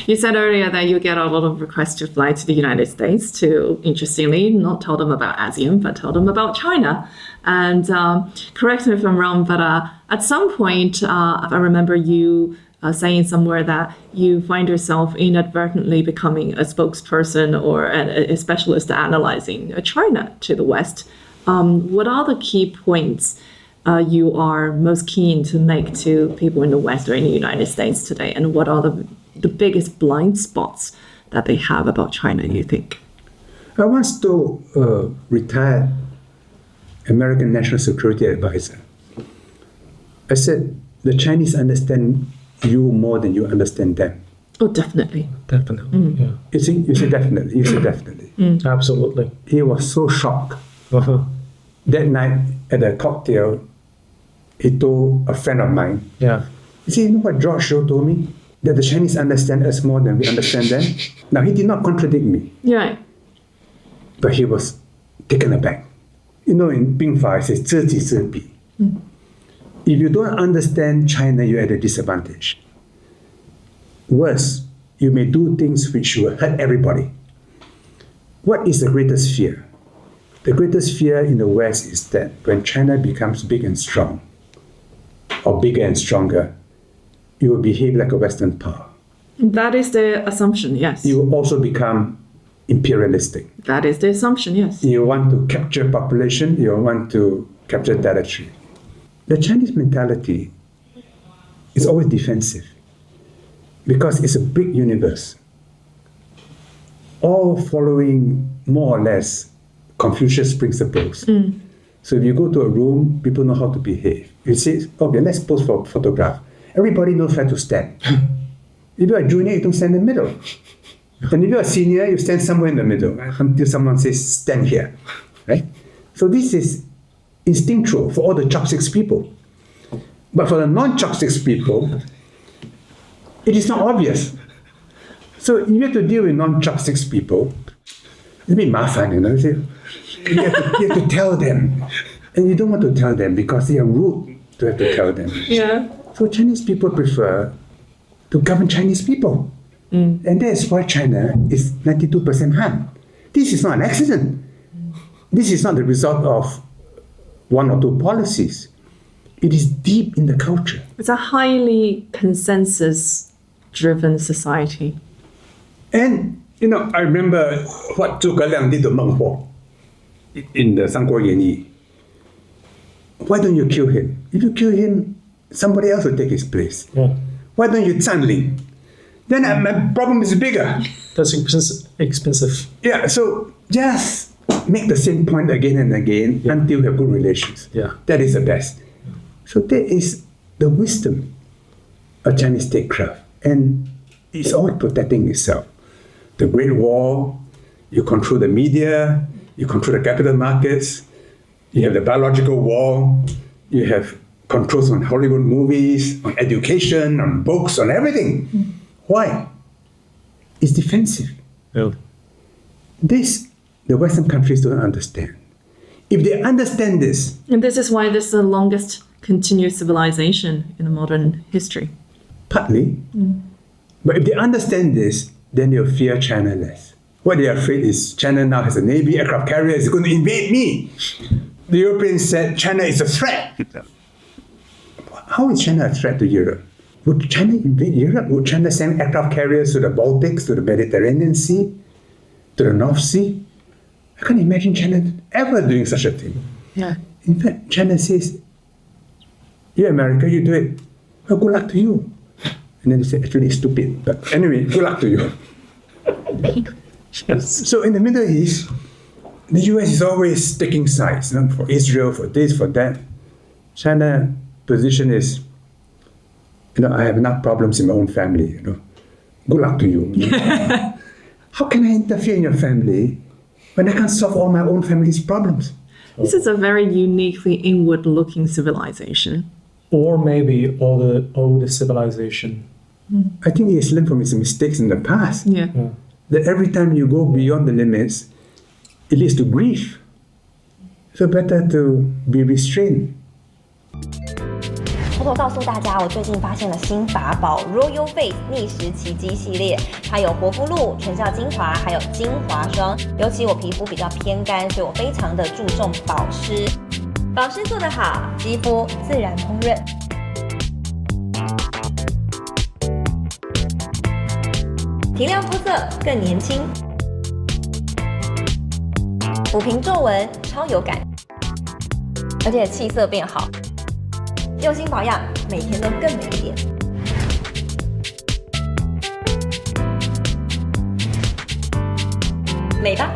You said earlier that you get a lot of requests to fly to the United States to, interestingly, not tell them about ASEAN, but tell them about China. And correct me if I'm wrong, but at some point, I remember you saying somewhere that you find yourself inadvertently becoming a spokesperson or a specialist analyzing China to the West. What are the key points you are most keen to make to people in the West or in the United States today? And what are the biggest blind spots that they have about China, you think? I once told a retired American National Security Advisor, I said, the Chinese understand you more than you understand them. Oh, definitely. Definitely, yeah. You say definitely. You say definitely. Absolutely. He was so shocked. Uh-huh. That night at a cocktail, he told a friend of mine, Yeah. you see, you know what George Shou told me? That the Chinese understand us more than we understand them. Now, he did not contradict me, Yeah. but he was taken aback. You know, in Bing Fa, it says, 知己知彼. If you don't understand China, you're at a disadvantage. Worse, you may do things which will hurt everybody. What is the greatest fear? The greatest fear in the West is that when China becomes big and strong, or bigger and stronger, you will behave like a Western power. That is the assumption, yes. You will also become imperialistic. That is the assumption, yes. You want to capture population, you want to capture territory. The Chinese mentality is always defensive because it's a big universe, all following more or less Confucius principles. So if you go to a room, people know how to behave. You say, okay, let's pose for a photograph. Everybody knows where to stand. If you're a junior, you don't stand in the middle. And if you're a senior, you stand somewhere in the middle until someone says, stand here, right? So this is instinctual for all the chopsticks people. But for the non-chopsticks people, it is not obvious. So you have to deal with non-chopsticks people. It's a bit mafan, you know. You have to tell them. And you don't want to tell them because they are rude to have to tell them. Yeah. So Chinese people prefer to govern Chinese people. And that's why China is 92% Han. This is not an accident. This is not the result of one or two policies. It is deep in the culture. It's a highly consensus-driven society. And, you know, I remember what Zhuge Liang did to Meng Huo in the 三国演义. Why don't you kill him? If you kill him, somebody else will take his place. Yeah. Why don't you 占领? Then my problem is bigger. That's expensive. Yeah, so just make the same point again and again until you have good relations. Yeah. That is the best. So that is the wisdom of Chinese statecraft. And it's all protecting itself. The Great Wall, you control the media, you control the capital markets, you have the biological war, you have controls on Hollywood movies, on education, on books, on everything. Why? It's defensive. Yeah. This, the Western countries don't understand. If they understand this, And this is why this is the longest continuous civilization in modern history. partly, but if they understand this, then they'll fear China less. What they're afraid is China now has a navy, aircraft carrier, is going to invade me. The Europeans said China is a threat. How is China a threat to Europe? Would China invade Europe? Would China send aircraft carriers to the Baltics, to the Mediterranean Sea, to the North Sea? I can't imagine China ever doing such a thing. Yeah. In fact, China says, you America, you do it. Well, good luck to you. And then they say, actually, it's stupid. But anyway, good luck to you. Yes. So in the Middle East, the US is always taking sides, you know, for Israel, for this, for that. China's position is, you know, I have enough problems in my own family, you know. Good luck to you. You know? How can I interfere in your family when I can't solve all my own family's problems? This is a very uniquely inward-looking civilization. Or maybe all the old civilization. I think he has learned from his mistakes in the past. Yeah. That every time you go beyond the limits, it leads to grief. So better to be restrained. 偷偷告诉大家，我最近发现了新法宝 Royal Face 逆时奇迹系列，它有活肤露、全效精华，还有精华霜。尤其我皮肤比较偏干，所以我非常的注重保湿。保湿做得好，肌肤自然烹润。提亮肤色更年轻，抚平皱纹超有感，而且气色变好。用心保养，每天都更美一点。美吧。